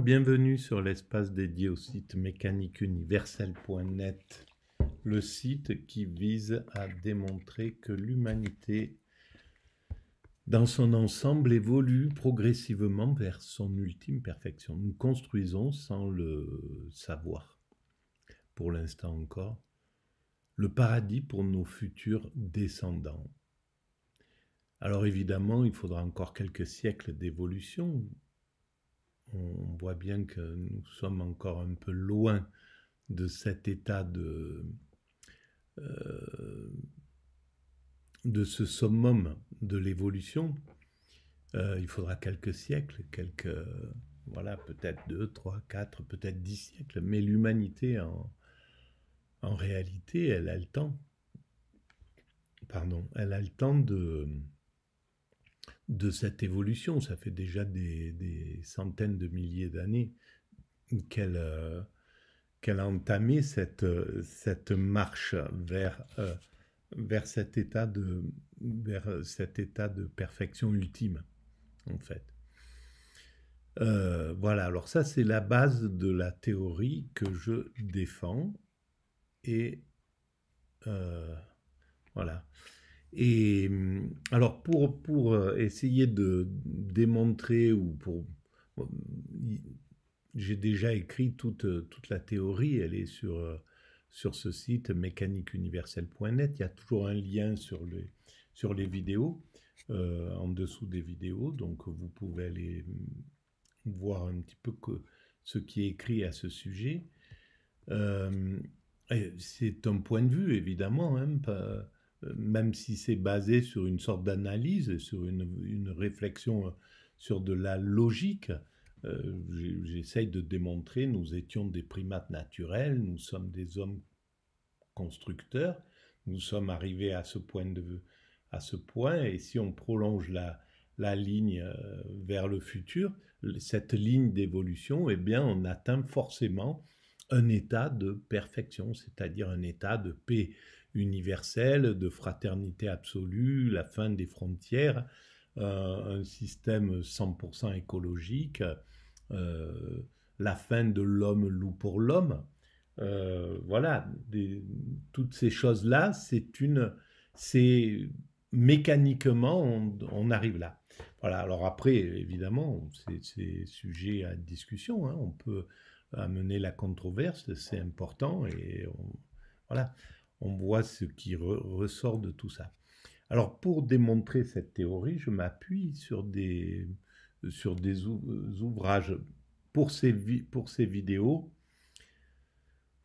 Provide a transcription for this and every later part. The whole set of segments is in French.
Bienvenue sur l'espace dédié au site mécaniqueuniverselle.net, le site qui vise à démontrer que l'humanité dans son ensemble évolue progressivement vers son ultime perfection. Nous construisons sans le savoir, pour l'instant encore, le paradis pour nos futurs descendants. Alors évidemment, il faudra encore quelques siècles d'évolution. On voit bien que nous sommes encore un peu loin de cet état de ce summum de l'évolution. Il faudra quelques siècles, voilà, peut-être 2, 3, 4, peut-être 10 siècles, mais l'humanité en réalité, elle a le temps. Elle a le temps de cette évolution. Ça fait déjà des centaines de milliers d'années qu'elle a entamé cette marche vers cet état de perfection ultime, en fait. Voilà, alors ça c'est la base de la théorie que je défends, et voilà. Et alors pour essayer de démontrer, j'ai déjà écrit toute la théorie, elle est sur ce site mécaniqueuniverselle.net. Il y a toujours un lien sur les vidéos, en dessous des vidéos, donc vous pouvez aller voir un petit peu ce qui est écrit à ce sujet. C'est un point de vue, évidemment, hein, même si c'est basé sur une sorte d'analyse, sur une réflexion sur de la logique. J'essaye de démontrer, nous étions des primates naturels, nous sommes des hommes constructeurs, nous sommes arrivés à ce point, et si on prolonge la ligne vers le futur, cette ligne d'évolution, eh bien, on atteint forcément un état de perfection, c'est-à-dire un état de paix universelle, de fraternité absolue, la fin des frontières, un système 100% écologique, la fin de l'homme loup pour l'homme. Voilà, toutes ces choses-là, c'est mécaniquement, on arrive là. Voilà, alors après, évidemment, c'est sujet à discussion, hein, on peut amener la controverse, c'est important, et voilà, on voit ce qui ressort de tout ça. Alors pour démontrer cette théorie, je m'appuie sur des ouvrages. Pour ces vidéos,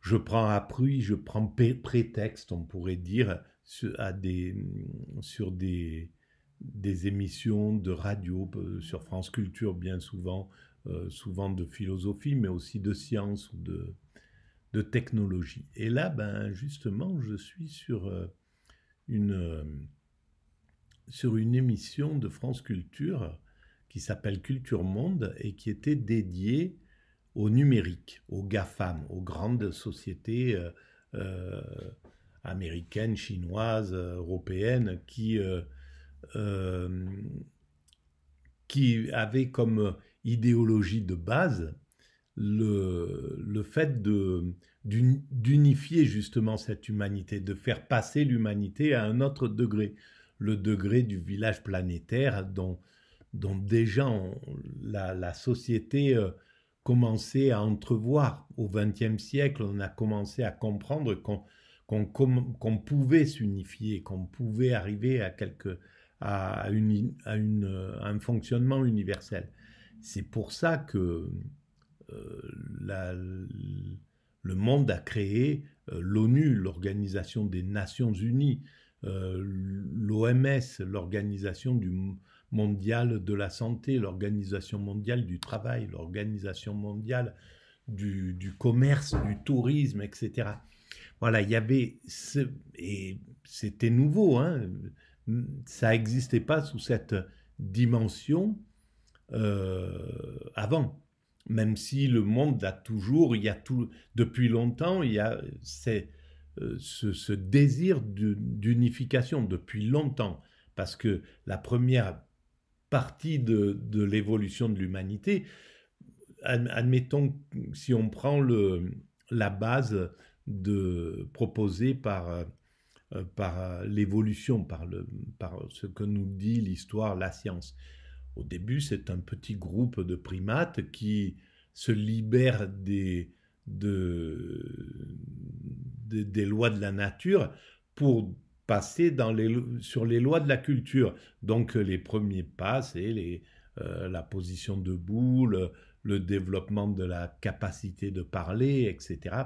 je prends appui, je prends prétexte, on pourrait dire, sur des émissions de radio, sur France Culture bien souvent, souvent de philosophie, mais aussi de science ou de technologie. Et là, ben, justement, je suis sur une émission de France Culture qui s'appelle Culture Monde et qui était dédiée au numérique, aux GAFAM, aux grandes sociétés américaines, chinoises, européennes, qui avaient comme idéologie de base le fait d'unifier justement cette humanité, de faire passer l'humanité à un autre degré, le degré du village planétaire dont déjà la société commençait à entrevoir. Au XXe siècle, on a commencé à comprendre qu'on pouvait s'unifier, qu'on pouvait arriver à un fonctionnement universel. C'est pour ça que le monde a créé l'ONU, l'Organisation des Nations Unies, l'OMS, l'Organisation mondiale de la santé, l'Organisation mondiale du travail, l'Organisation mondiale du commerce, du tourisme, etc. Voilà, il y avait... et c'était nouveau, hein, ça n'existait pas sous cette dimension avant. Même si le monde a toujours, depuis longtemps, il y a ce désir d'unification depuis longtemps, parce que la première partie de l'évolution de l'humanité, admettons, si on prend la base proposée par l'évolution, par ce que nous dit l'histoire, la science. Au début, c'est un petit groupe de primates qui se libèrent des lois de la nature pour passer sur les lois de la culture. Donc les premiers pas, c'est la position debout, le développement de la capacité de parler, etc.,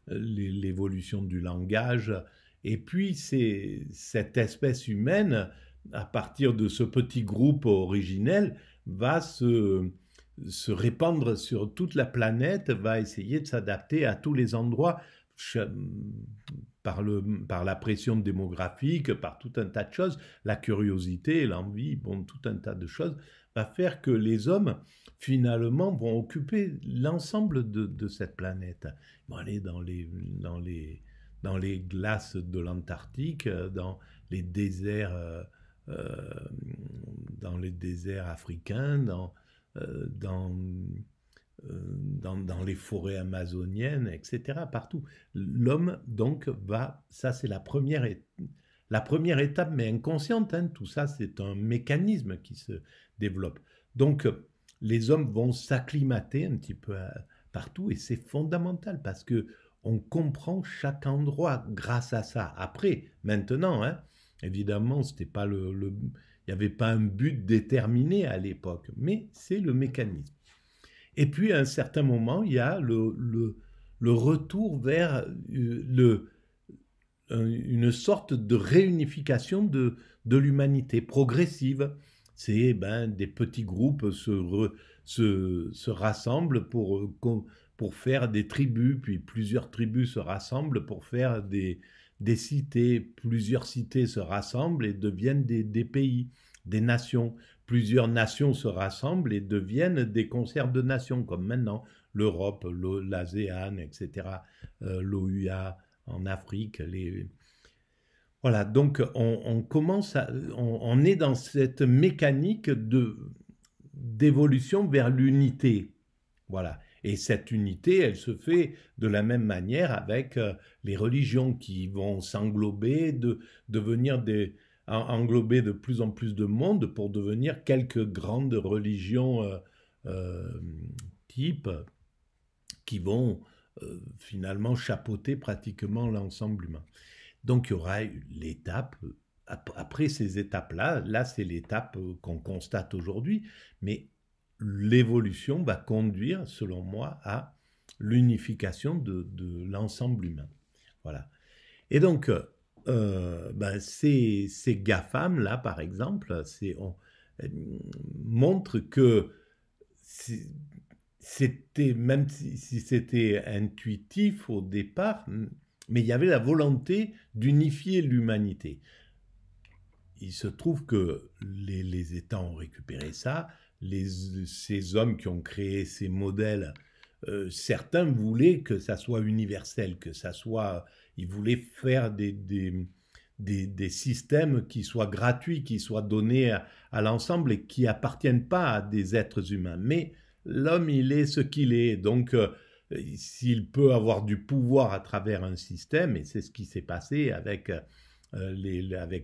l'évolution du langage. Et puis cette espèce humaine, à partir de ce petit groupe originel, va se répandre sur toute la planète, va essayer de s'adapter à tous les endroits par la pression démographique, par tout un tas de choses, la curiosité, l'envie, bon, tout un tas de choses, va faire que les hommes, finalement, vont occuper l'ensemble de cette planète. Ils vont aller dans les glaces de l'Antarctique, dans les déserts africains, dans les forêts amazoniennes, etc., partout. L'homme, donc, ça c'est la première étape, mais inconsciente, hein, tout ça c'est un mécanisme qui se développe. Donc, les hommes vont s'acclimater un petit peu partout, et c'est fondamental, parce que on comprend chaque endroit grâce à ça. Après, maintenant, hein, évidemment, c'était pas il n'y avait pas un but déterminé à l'époque, mais c'est le mécanisme. Et puis, à un certain moment, il y a le retour vers une sorte de réunification de l'humanité progressive. C'est des petits groupes se rassemblent pour faire des tribus, puis plusieurs tribus se rassemblent pour faire des cités, plusieurs cités se rassemblent et deviennent des pays, des nations. Plusieurs nations se rassemblent et deviennent des concerts de nations, comme maintenant l'Europe, l'ASEAN, etc., l'OUA en Afrique. Voilà, donc on est dans cette mécanique d'évolution vers l'unité. Voilà. Et cette unité, elle se fait de la même manière avec les religions qui vont s'englober, devenir englober de plus en plus de monde pour devenir quelques grandes religions type qui vont finalement chapeauter pratiquement l'ensemble humain. Donc il y aura l'étape, après ces étapes-là, là c'est l'étape qu'on constate aujourd'hui, mais l'évolution va conduire, selon moi, à l'unification de l'ensemble humain. Voilà. Et donc, ces GAFAM, là, par exemple, montrent que c'était, même si c'était intuitif au départ, mais il y avait la volonté d'unifier l'humanité. Il se trouve que les États ont récupéré ça, ces hommes qui ont créé ces modèles, certains voulaient que ça soit universel, ils voulaient faire des systèmes qui soient gratuits, qui soient donnés à l'ensemble et qui appartiennent pas à des êtres humains. Mais l'homme, il est ce qu'il est, donc s'il peut avoir du pouvoir à travers un système, et c'est ce qui s'est passé avec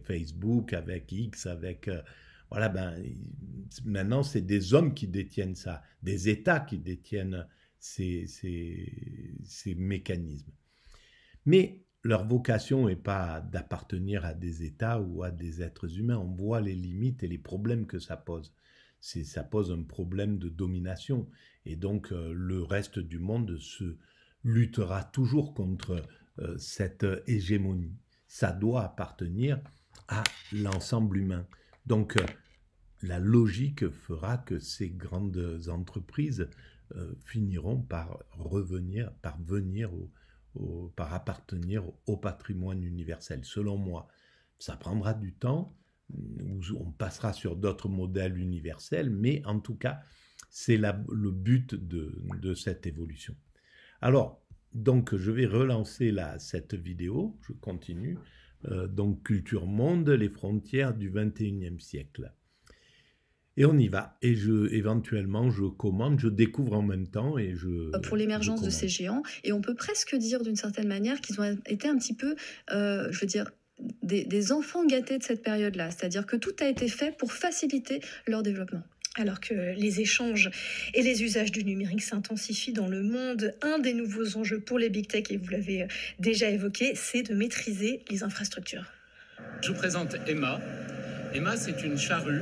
Facebook, avec X, voilà, maintenant c'est des hommes qui détiennent ça, des États qui détiennent ces mécanismes. Mais leur vocation n'est pas d'appartenir à des États ou à des êtres humains. On voit les limites et les problèmes que ça pose. Ça pose un problème de domination. Et donc, le reste du monde se luttera toujours contre cette hégémonie. Ça doit appartenir à l'ensemble humain. Donc, la logique fera que ces grandes entreprises finiront par par appartenir au patrimoine universel. Selon moi, ça prendra du temps, on passera sur d'autres modèles universels, mais en tout cas, c'est le but de cette évolution. Alors, donc, je vais relancer cette vidéo, je continue. Donc, Culture Monde, les frontières du XXIe siècle. Et on y va. Et éventuellement, je commande, je découvre en même temps et Pour je l'émergence de ces commande. géants. Et on peut presque dire d'une certaine manière qu'ils ont été un petit peu, je veux dire, des enfants gâtés de cette période-là. C'est-à-dire que tout a été fait pour faciliter leur développement. Alors que les échanges et les usages du numérique s'intensifient dans le monde, un des nouveaux enjeux pour les big tech, et vous l'avez déjà évoqué, c'est de maîtriser les infrastructures. Je vous présente Emma. Emma, c'est une charrue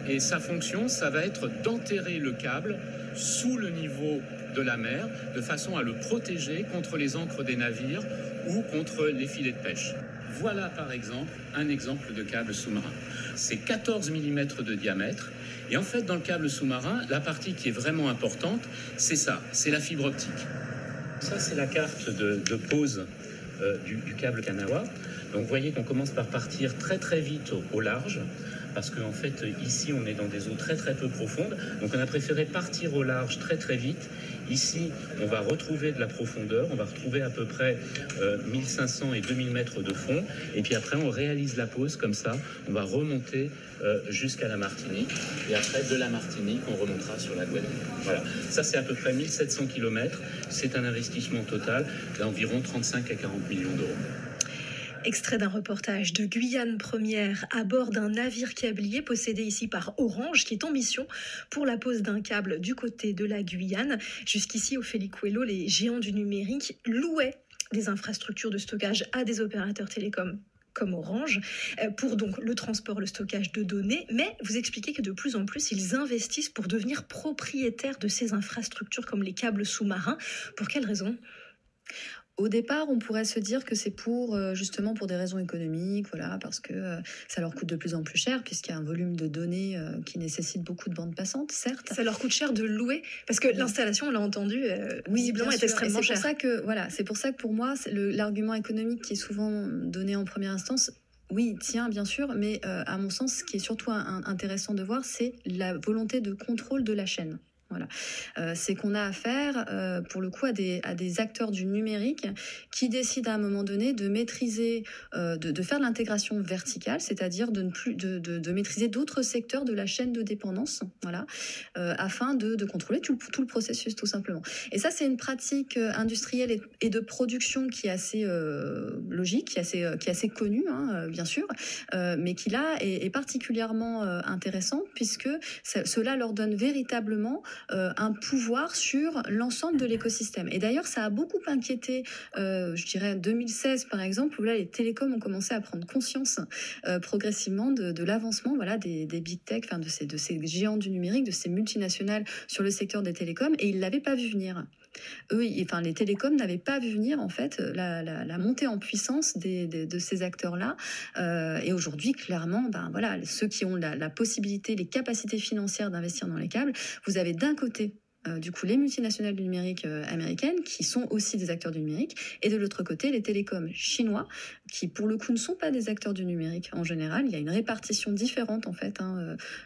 et sa fonction, ça va être d'enterrer le câble sous le niveau de la mer de façon à le protéger contre les ancres des navires ou contre les filets de pêche. Voilà par exemple un exemple de câble sous-marin. C'est 14 mm de diamètre et en fait dans le câble sous-marin, la partie qui est vraiment importante, c'est ça, c'est la fibre optique. Ça c'est la carte de pose du câble Kanawha. Donc vous voyez qu'on commence par partir très très vite au large, parce qu'en fait ici on est dans des eaux très très peu profondes, donc on a préféré partir au large très très vite. Ici on va retrouver de la profondeur, on va retrouver à peu près 1500 et 2000 mètres de fond, et puis après on réalise la pose comme ça, on va remonter jusqu'à la Martinique, et après de la Martinique on remontera sur la Guadeloupe. Voilà, ça c'est à peu près 1700 km, c'est un investissement total d'environ 35 à 40 millions d'euros. Extrait d'un reportage de Guyane Première à bord d'un navire câblier possédé ici par Orange qui est en mission pour la pose d'un câble du côté de la Guyane. Jusqu'ici, Ophélie Coelho, les géants du numérique louaient des infrastructures de stockage à des opérateurs télécoms comme Orange, pour donc le transport, le stockage de données, mais vous expliquez que de plus en plus, ils investissent pour devenir propriétaires de ces infrastructures comme les câbles sous-marins. Pour quelles raisons ? Au départ, on pourrait se dire que c'est justement pour des raisons économiques, voilà, parce que ça leur coûte de plus en plus cher, puisqu'il y a un volume de données qui nécessite beaucoup de bandes passantes, certes. Ça leur coûte cher de louer, parce que l'installation, on l'a entendu, visiblement est extrêmement chère. C'est pour ça que pour moi, l'argument économique qui est souvent donné en première instance, oui, tiens, bien sûr, mais à mon sens, ce qui est surtout intéressant de voir, c'est la volonté de contrôle de la chaîne. Voilà. C'est qu'on a affaire, pour le coup, à des acteurs du numérique qui décident à un moment donné de maîtriser, de faire de l'intégration verticale, c'est-à-dire de maîtriser d'autres secteurs de la chaîne de dépendance, voilà, afin de contrôler tout le processus, tout simplement. Et ça, c'est une pratique industrielle et de production qui est assez logique, qui est assez connue, hein, bien sûr, mais qui là est particulièrement intéressante puisque cela leur donne véritablement un pouvoir sur l'ensemble de l'écosystème. Et d'ailleurs, ça a beaucoup inquiété, je dirais, 2016 par exemple, où là, les télécoms ont commencé à prendre conscience progressivement de l'avancement, voilà, des big tech, enfin, de ces géants du numérique, de ces multinationales sur le secteur des télécoms, et ils ne l'avaient pas vu venir. Les télécoms n'avaient pas vu venir en fait la montée en puissance de ces acteurs-là. Et aujourd'hui, clairement, voilà, ceux qui ont la possibilité, les capacités financières d'investir dans les câbles, vous avez d'un côté du coup les multinationales du numérique américaines qui sont aussi des acteurs du numérique, et de l'autre côté les télécoms chinois qui pour le coup ne sont pas des acteurs du numérique en général. Il y a une répartition différente en fait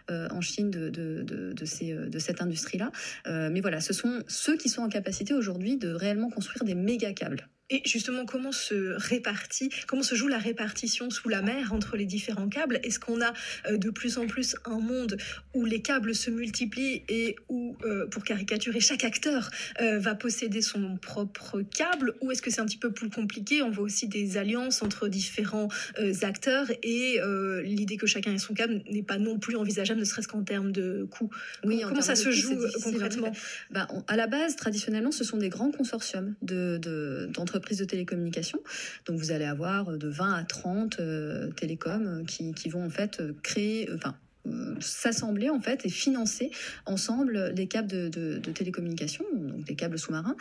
en Chine de cette industrie-là, mais voilà, ce sont ceux qui sont en capacité aujourd'hui de réellement construire des méga câbles. Et justement, comment se joue la répartition sous la mer entre les différents câbles ? Est-ce qu'on a de plus en plus un monde où les câbles se multiplient et où, pour caricaturer, chaque acteur va posséder son propre câble ? Ou est-ce que c'est un petit peu plus compliqué ? On voit aussi des alliances entre différents acteurs et l'idée que chacun ait son câble n'est pas non plus envisageable, ne serait-ce qu'en termes de coûts. Oui, comment ça se joue concrètement ? À la base, traditionnellement, ce sont des grands consortiums d'entreprises de télécommunications. Donc vous allez avoir de 20 à 30 télécoms qui vont en fait créer, s'assembler en fait et financer ensemble des câbles de télécommunications, donc des câbles sous-marins.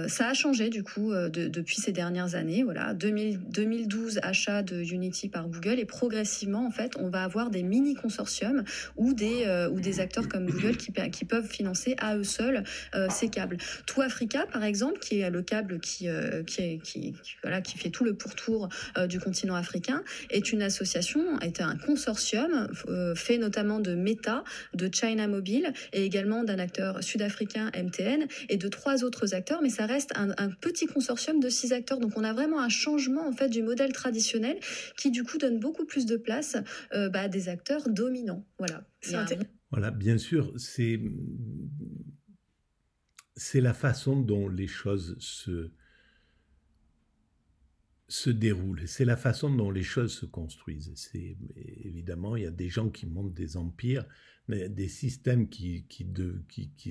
Ça a changé du coup depuis ces dernières années. Voilà, 2012 achat de Unity par Google, et progressivement en fait on va avoir des mini consortiums ou des acteurs comme Google qui peuvent financer à eux seuls ces câbles. True Africa par exemple, qui est le câble qui fait tout le pourtour du continent africain, est une association, est un consortium fait notamment de Meta, de China Mobile et également d'un acteur sud-africain MTN et de 3 autres acteurs, mais ça reste un petit consortium de 6 acteurs. Donc on a vraiment un changement en fait du modèle traditionnel qui du coup donne beaucoup plus de place à des acteurs dominants. Voilà. Voilà, bien sûr, c'est la façon dont les choses se déroulent, c'est la façon dont les choses se construisent. Évidemment, il y a des gens qui montent des empires, des systèmes qui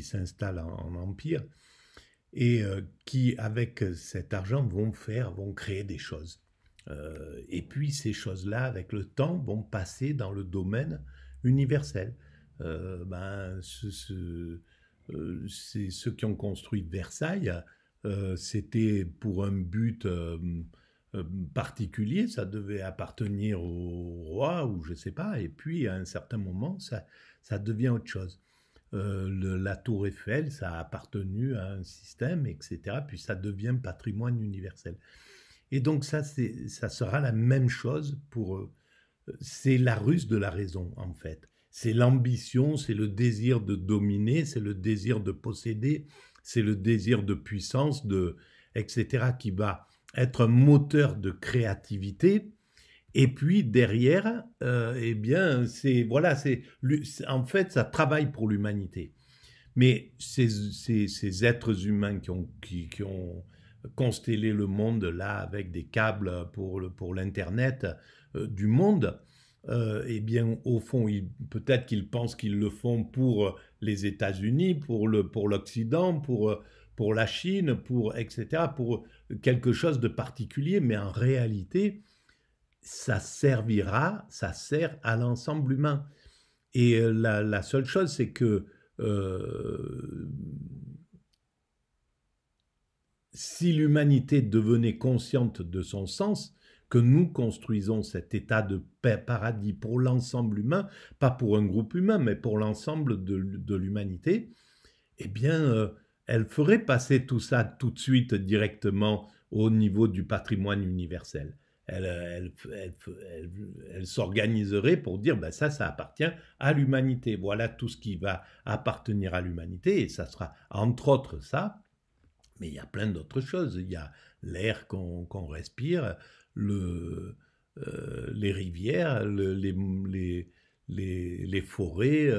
s'installent en empire, et qui, avec cet argent, vont créer des choses. Et puis, ces choses-là, avec le temps, vont passer dans le domaine universel. C'est ceux qui ont construit Versailles, c'était pour un but particulier, ça devait appartenir au roi ou je ne sais pas, et puis à un certain moment, ça devient autre chose. La tour Eiffel, ça a appartenu à un système, etc., puis ça devient patrimoine universel. Et donc ça sera la même chose pour... c'est la ruse de la raison, en fait. C'est l'ambition, c'est le désir de dominer, c'est le désir de posséder, c'est le désir de puissance, etc., qui va être un moteur de créativité. Et puis derrière, eh bien, en fait, ça travaille pour l'humanité. Mais ces êtres humains qui ont constellé le monde là avec des câbles pour l'internet du monde, eh bien, au fond, peut-être qu'ils pensent qu'ils le font pour les États-Unis, pour l'Occident, pour la Chine, etc., pour quelque chose de particulier, mais en réalité, ça sert à l'ensemble humain. Et la seule chose, c'est que si l'humanité devenait consciente de son sens, que nous construisons cet état de paradis pour l'ensemble humain, pas pour un groupe humain, mais pour l'ensemble de l'humanité, eh bien, elle ferait passer tout ça tout de suite directement au niveau du patrimoine universel. Elle s'organiserait pour dire ben ça appartient à l'humanité. Voilà tout ce qui va appartenir à l'humanité, et ça sera entre autres ça. Mais il y a plein d'autres choses. Il y a l'air qu'on respire, les rivières, les forêt,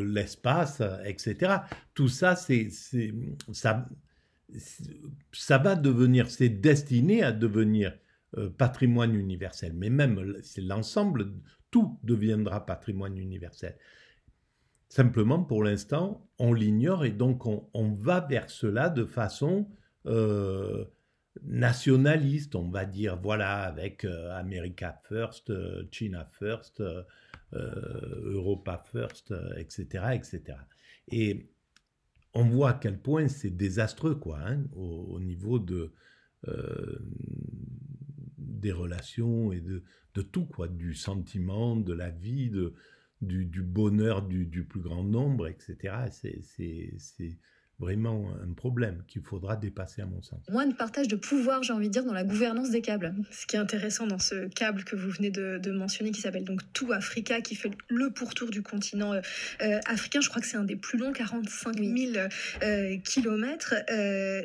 l'espace, etc. Tout ça, ça va devenir, c'est destiné à devenir patrimoine universel. Mais même, c'est l'ensemble, tout deviendra patrimoine universel. Simplement, pour l'instant, on l'ignore et donc on va vers cela de façon nationaliste, on va dire, voilà, avec America First, China First, Europa First, etc., etc. Et on voit à quel point c'est désastreux, quoi, hein, au niveau des relations et de tout, quoi, du sentiment, de la vie, du bonheur du plus grand nombre, etc. C'est vraiment un problème qu'il faudra dépasser à mon sens. Moins de partage de pouvoir, j'ai envie de dire, dans la gouvernance des câbles. Ce qui est intéressant dans ce câble que vous venez de mentionner, qui s'appelle donc Tout Africa, qui fait le pourtour du continent africain, je crois que c'est un des plus longs, 45 000 kilomètres,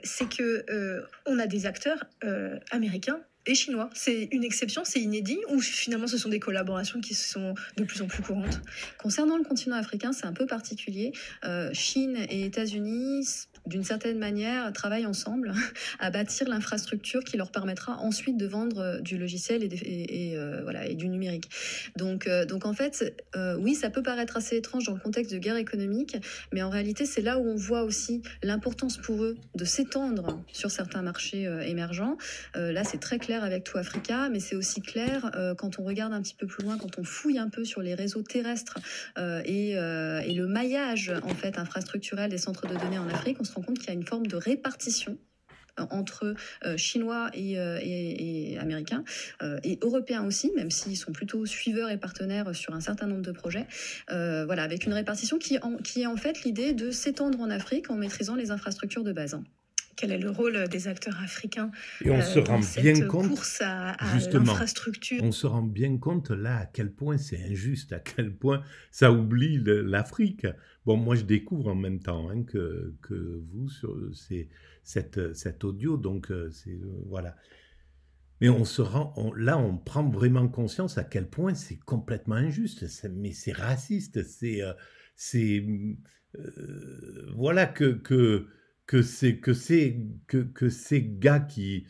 c'est que on a des acteurs américains et chinois. C'est une exception, c'est inédit, ou finalement ce sont des collaborations qui sont de plus en plus courantes? Concernant le continent africain, c'est un peu particulier. Chine et États-Unis, d'une certaine manière, travaillent ensemble à bâtir l'infrastructure qui leur permettra ensuite de vendre du logiciel et du numérique. Donc en fait, oui, ça peut paraître assez étrange dans le contexte de guerre économique, mais en réalité, c'est là où on voit aussi l'importance pour eux de s'étendre sur certains marchés émergents. Là, c'est très clair avec Tout Africa, mais c'est aussi clair quand on regarde un petit peu plus loin, quand on fouille un peu sur les réseaux terrestres et le maillage en fait infrastructurel des centres de données en Afrique, on se rend compte qu'il y a une forme de répartition entre Chinois et Américains et Européens aussi, même s'ils sont plutôt suiveurs et partenaires sur un certain nombre de projets. Voilà, avec une répartition qui est en fait l'idée de s'étendre en Afrique en maîtrisant les infrastructures de base. Quel est le rôle des acteurs africains et on se rend bien compte, course à l'infrastructure. On se rend bien compte là à quel point c'est injuste, à quel point ça oublie l'Afrique. Bon, moi je découvre en même temps hein, que vous sur cet audio, donc voilà. Mais là, on prend vraiment conscience à quel point c'est complètement injuste, mais c'est raciste, c'est voilà que ces gars qui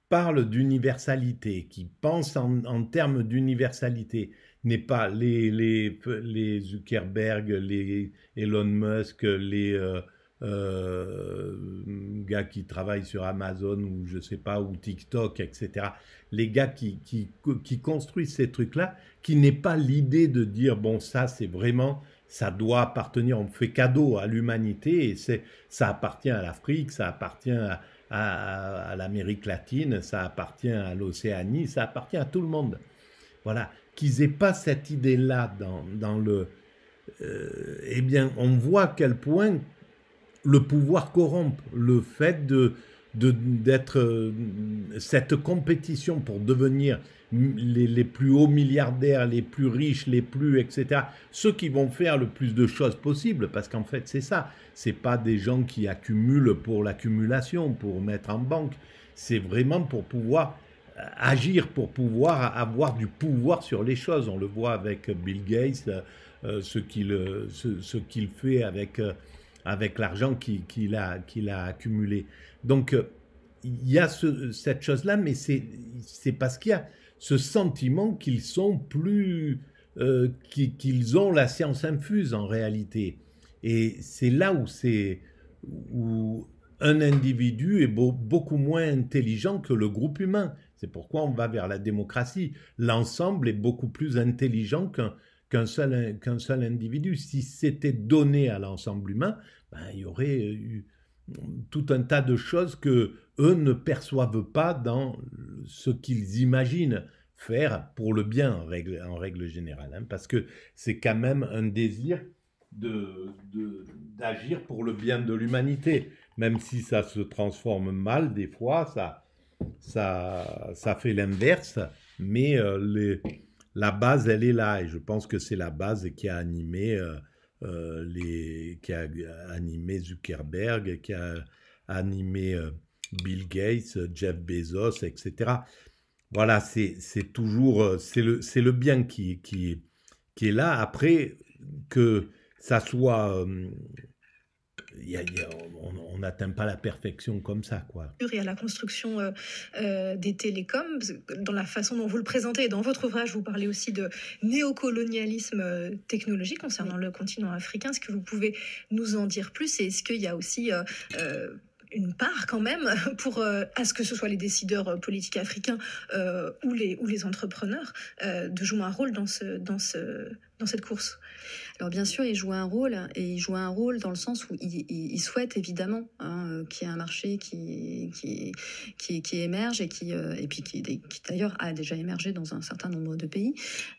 parlent d'universalité, qui pensent en termes d'universalité, n'est pas les Zuckerberg, les Elon Musk, les gars qui travaillent sur Amazon ou je sais pas, ou TikTok, etc. Les gars qui construisent ces trucs-là, qui n'est pas l'idée de dire, bon, ça c'est vraiment, ça doit appartenir, on fait cadeau à l'humanité, et ça appartient à l'Afrique, ça appartient à l'Amérique latine, ça appartient à l'Océanie, ça appartient à tout le monde. Voilà, qu'ils n'aient pas cette idée-là dans le... eh bien, on voit à quel point le pouvoir corrompt, le fait d'être cette compétition pour devenir les plus hauts milliardaires, les plus riches, les plus, etc. Ceux qui vont faire le plus de choses possibles, parce qu'en fait c'est ça, c'est pas des gens qui accumulent pour l'accumulation, pour mettre en banque, c'est vraiment pour pouvoir agir, pour pouvoir avoir du pouvoir sur les choses. On le voit avec Bill Gates, ce qu'il fait avec l'argent qu'il a accumulé. Donc, il y a cette chose-là, mais c'est parce qu'il y a ce sentiment qu'ils sont plus... qu'ils ont la science infuse en réalité. Et c'est là où un individu est beaucoup moins intelligent que le groupe humain. C'est pourquoi on va vers la démocratie. L'ensemble est beaucoup plus intelligent qu'un seul individu. Si c'était donné à l'ensemble humain, ben, il y aurait eu tout un tas de choses que eux ne perçoivent pas dans ce qu'ils imaginent faire pour le bien en règle générale, hein, parce que c'est quand même un désir d'agir pour le bien de l'humanité, même si ça se transforme mal des fois, ça fait l'inverse, mais la base, elle est là, et je pense que c'est la base qui a animé Zuckerberg, qui a animé Bill Gates, Jeff Bezos, etc. Voilà, c'est toujours c'est le bien qui est là. Après que ça soit on n'atteint pas la perfection comme ça, quoi. Et à la construction des télécoms, dans la façon dont vous le présentez, et dans votre ouvrage, vous parlez aussi de néocolonialisme technologique concernant le continent africain. Est-ce que vous pouvez nous en dire plus? Et est-ce qu'il y a aussi une part quand même pour à ce que ce soit les décideurs politiques africains ou les entrepreneurs de jouer un rôle dans cette course? Alors bien sûr, il joue un rôle, et il joue un rôle dans le sens où il souhaite évidemment qu'il y ait un marché qui émerge et qui d'ailleurs a déjà émergé dans un certain nombre de pays.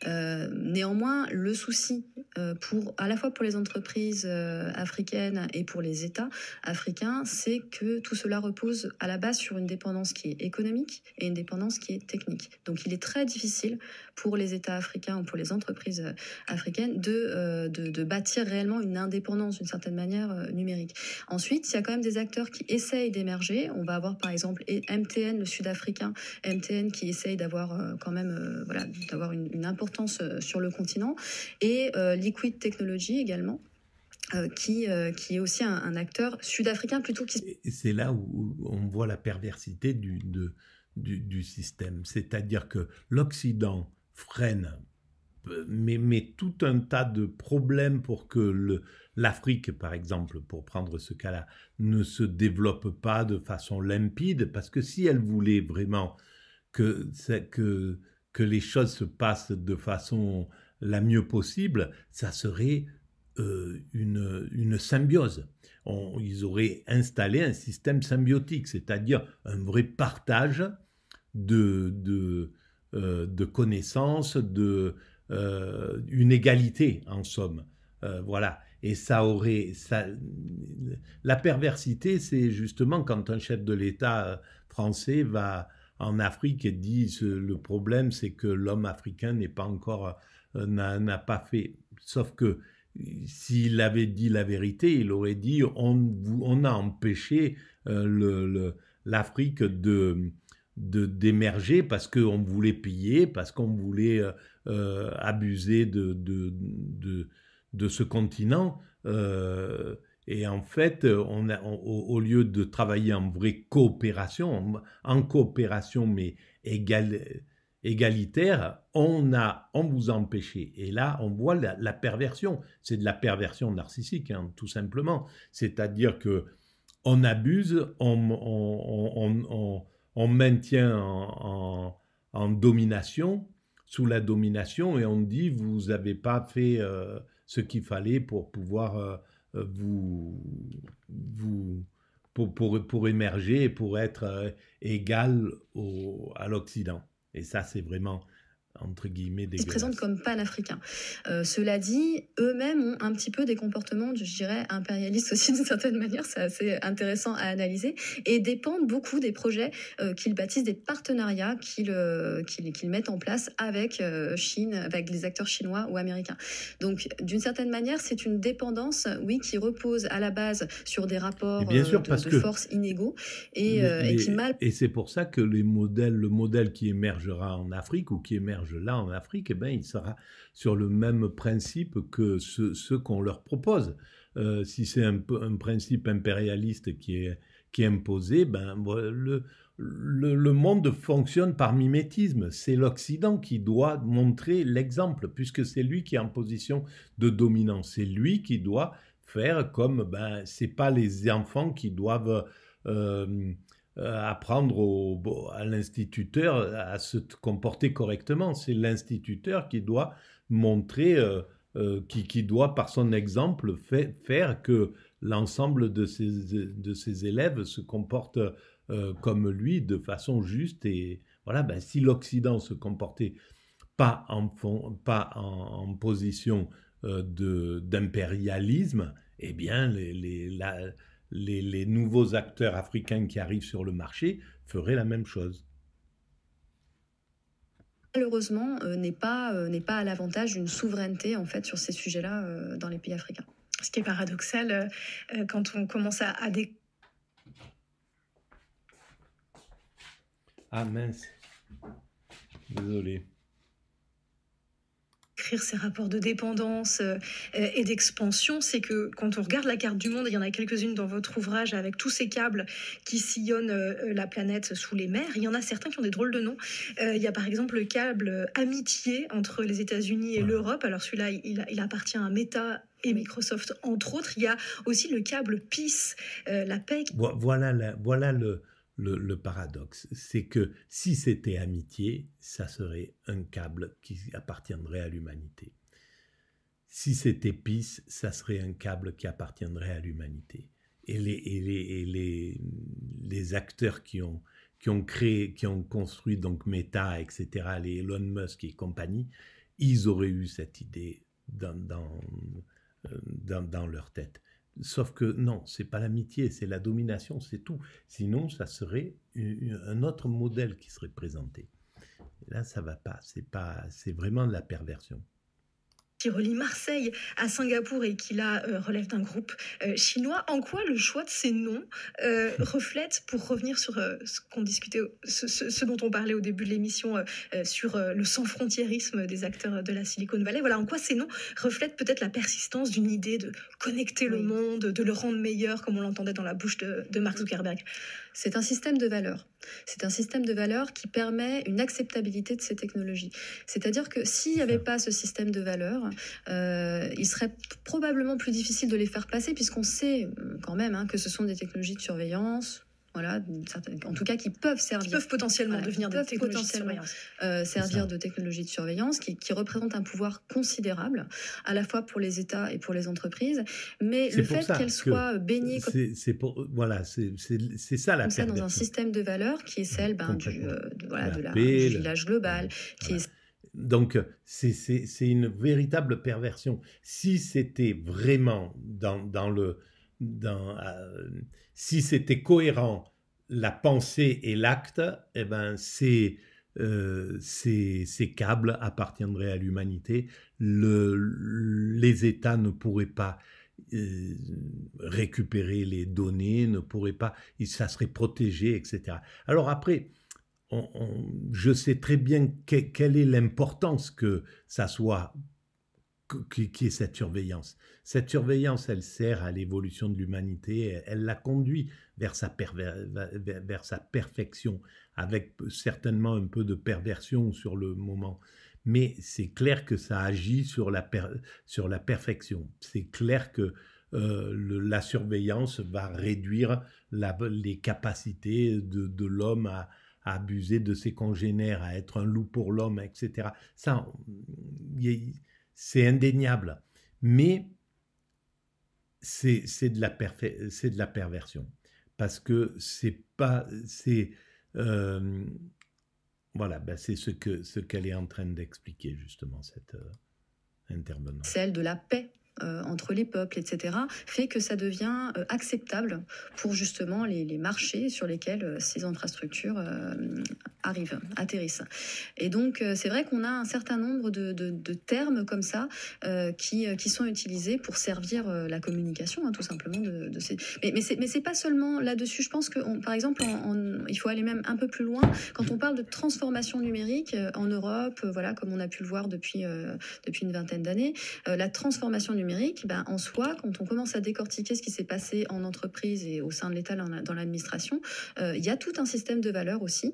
Néanmoins, le souci à la fois pour les entreprises africaines et pour les États africains, c'est que tout cela repose à la base sur une dépendance qui est économique et une dépendance qui est technique. Donc il est très difficile pour les États africains ou pour les entreprises africaines de bâtir réellement une indépendance d'une certaine manière numérique. Ensuite, il y a quand même des acteurs qui essayent d'émerger. On va avoir par exemple MTN, le sud-africain, MTN qui essaye d'avoir quand même d'avoir une importance sur le continent, et Liquid Technology également. Qui est aussi un acteur sud-africain plutôt qui... C'est là où on voit la perversité du système. C'est-à-dire que l'Occident freine, mais tout un tas de problèmes pour que l'Afrique, par exemple, pour prendre ce cas-là, ne se développe pas de façon limpide, parce que si elle voulait vraiment que les choses se passent de façon la mieux possible, ça serait une symbiose. Ils auraient installé un système symbiotique, c'est-à-dire un vrai partage de connaissances, une égalité en somme. Voilà. Et la perversité, c'est justement quand un chef de l'État français va en Afrique et dit le problème, c'est que l'homme africain n'a pas fait. Sauf que s'il avait dit la vérité, il aurait dit on a empêché l'Afrique d'émerger parce qu'on voulait piller, parce qu'on voulait abuser de ce continent. Et en fait, au lieu de travailler en vraie coopération, en coopération mais égalitaire, on vous a empêché. Et là, on voit la perversion. C'est de la perversion narcissique, hein, tout simplement. C'est-à-dire que on abuse, on maintient en domination, sous la domination, et on dit vous n'avez pas fait ce qu'il fallait pour pouvoir pour émerger et pour être égal à l'Occident. Et ça, c'est vraiment, entre guillemets, dégueulasse. Ils se présentent comme panafricains. Cela dit, eux-mêmes ont un petit peu des comportements, je dirais, impérialistes aussi d'une certaine manière, c'est assez intéressant à analyser, et dépendent beaucoup des projets qu'ils baptisent des partenariats qu'ils mettent en place avec Chine, avec les acteurs chinois ou américains. Donc, d'une certaine manière, c'est une dépendance, oui, qui repose à la base sur des rapports de force inégaux et qui mal... Et c'est pour ça que le modèle qui émergera en Afrique ou qui émerge là en Afrique, eh ben, il sera sur le même principe que ce qu'on leur propose. Si c'est un principe impérialiste qui est imposé, ben, le monde fonctionne par mimétisme. C'est l'Occident qui doit montrer l'exemple, puisque c'est lui qui est en position de dominance. C'est lui qui doit faire comme, ben, c'est pas les enfants qui doivent apprendre à l'instituteur à se comporter correctement. C'est l'instituteur qui doit montrer, qui doit par son exemple faire que l'ensemble de ses élèves se comportent comme lui de façon juste. Et voilà, ben, si l'Occident se comportait pas en position d'impérialisme, eh bien les nouveaux acteurs africains qui arrivent sur le marché feraient la même chose. Malheureusement, n'est pas à l'avantage d'une souveraineté en fait sur ces sujets-là dans les pays africains. Ce qui est paradoxal quand on commence à Ah mince, désolé. Écrire ces rapports de dépendance et d'expansion, c'est que quand on regarde la carte du monde, et il y en a quelques-unes dans votre ouvrage avec tous ces câbles qui sillonnent la planète sous les mers, il y en a certains qui ont des drôles de noms. Il y a par exemple le câble Amitié entre les États-Unis et l'Europe. Alors celui-là, il appartient à Meta et Microsoft, entre autres. Il y a aussi le câble Peace, la paix. Voilà le paradoxe, c'est que si c'était amitié, ça serait un câble qui appartiendrait à l'humanité. Si c'était peace, ça serait un câble qui appartiendrait à l'humanité. Et les acteurs qui ont construit donc Meta, etc., les Elon Musk et compagnie, ils auraient eu cette idée dans leur tête. Sauf que non, c'est pas l'amitié, c'est la domination, c'est tout. Sinon, ça serait un autre modèle qui serait présenté. Et là, ça va pas. C'est vraiment de la perversion. Qui relie Marseille à Singapour et qui là relève d'un groupe chinois. En quoi le choix de ces noms reflète, pour revenir sur ce qu'on discutait, ce dont on parlait au début de l'émission, sur le sans-frontiérisme des acteurs de la Silicon Valley, voilà, en quoi ces noms reflètent peut-être la persistance d'une idée de connecter le monde, de le rendre meilleur, comme on l'entendait dans la bouche de Mark Zuckerberg. C'est un système de valeurs. C'est un système de valeurs qui permet une acceptabilité de ces technologies. C'est-à-dire que s'il n'y avait pas ce système de valeurs, il serait probablement plus difficile de les faire passer, puisqu'on sait quand même que ce sont des technologies de surveillance, voilà, en tout cas qui peuvent servir. Qui peuvent potentiellement devenir des technologies de surveillance. Servir de technologies de surveillance qui représentent un pouvoir considérable, à la fois pour les États et pour les entreprises. Mais le fait qu'elles soient baignées... C'est ça la perversion. Dans un système de valeurs qui est celle du village global, Donc, c'est une véritable perversion. Si c'était vraiment si c'était cohérent la pensée et l'acte, eh ben ces câbles appartiendraient à l'humanité. Les États ne pourraient pas récupérer les données, ne pourraient pas, ça serait protégé, etc. Alors après, je sais très bien quelle est l'importance que ça soit, qu'il y ait cette surveillance. Cette surveillance, elle sert à l'évolution de l'humanité, elle la conduit vers sa perfection, avec certainement un peu de perversion sur le moment. Mais c'est clair que ça agit sur la perfection. C'est clair que la surveillance va réduire les capacités de l'homme à abuser de ses congénères, à être un loup pour l'homme, etc. Ça, c'est indéniable. Mais c'est de la perversion. Parce que c'est pas... voilà, ben c'est ce qu'elle est en train d'expliquer, justement, cette intervenante. Celle de la paix entre les peuples, etc., fait que ça devient acceptable pour justement les marchés sur lesquels ces infrastructures atterrissent. Et donc, c'est vrai qu'on a un certain nombre de termes comme ça qui sont utilisés pour servir la communication, hein, tout simplement. Mais c'est pas seulement là-dessus. Je pense que, par exemple, il faut aller même un peu plus loin. Quand on parle de transformation numérique en Europe, voilà, comme on a pu le voir depuis une vingtaine d'années, la transformation numérique, en soi, quand on commence à décortiquer ce qui s'est passé en entreprise et au sein de l'État dans l'administration, il y a tout un système de valeurs aussi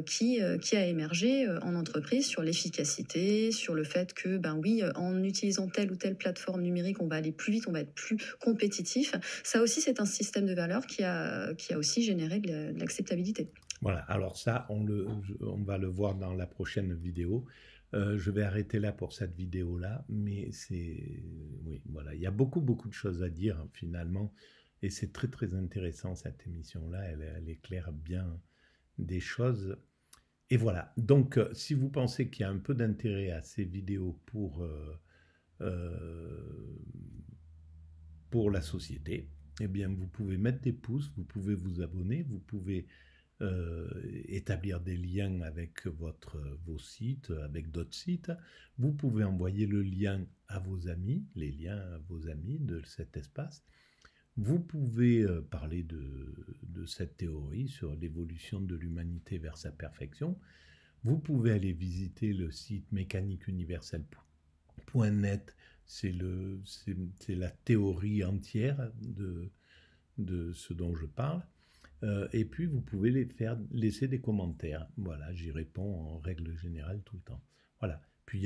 qui a émergé en entreprise sur l'efficacité, sur le fait que, oui, en utilisant telle ou telle plateforme numérique, on va aller plus vite, on va être plus compétitif. Ça aussi, c'est un système de valeurs qui a aussi généré de l'acceptabilité. Voilà, alors ça, on va le voir dans la prochaine vidéo. Je vais arrêter là pour cette vidéo-là, mais oui, voilà, il y a beaucoup de choses à dire finalement, et c'est très très intéressant cette émission-là, elle éclaire bien des choses. Et voilà, donc si vous pensez qu'il y a un peu d'intérêt à ces vidéos pour la société, eh bien vous pouvez mettre des pouces, vous pouvez vous abonner, vous pouvez établir des liens avec vos sites, avec d'autres sites. Vous pouvez envoyer le lien à vos amis, les liens à vos amis de cet espace. Vous pouvez parler de cette théorie sur l'évolution de l'humanité vers sa perfection. Vous pouvez aller visiter le site mécaniqueuniverselle.net. C'est la théorie entière de ce dont je parle. Et puis, vous pouvez laisser des commentaires. Voilà, j'y réponds en règle générale tout le temps. Voilà. Puis, il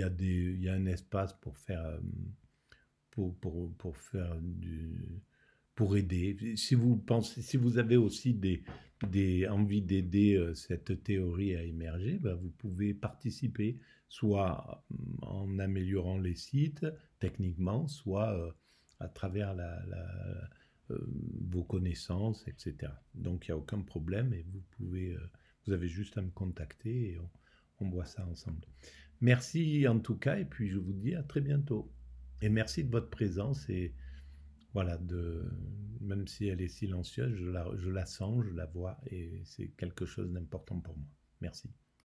y a un espace pour faire, pour aider. Si vous avez aussi envie d'aider cette théorie à émerger, vous pouvez participer, soit en améliorant les sites techniquement, soit à travers vos connaissances, etc. Donc il n'y a aucun problème et vous avez juste à me contacter et on voit ça ensemble. Merci en tout cas et puis je vous dis à très bientôt. Et merci de votre présence et voilà, même si elle est silencieuse, je la sens, je la vois et c'est quelque chose d'important pour moi. Merci.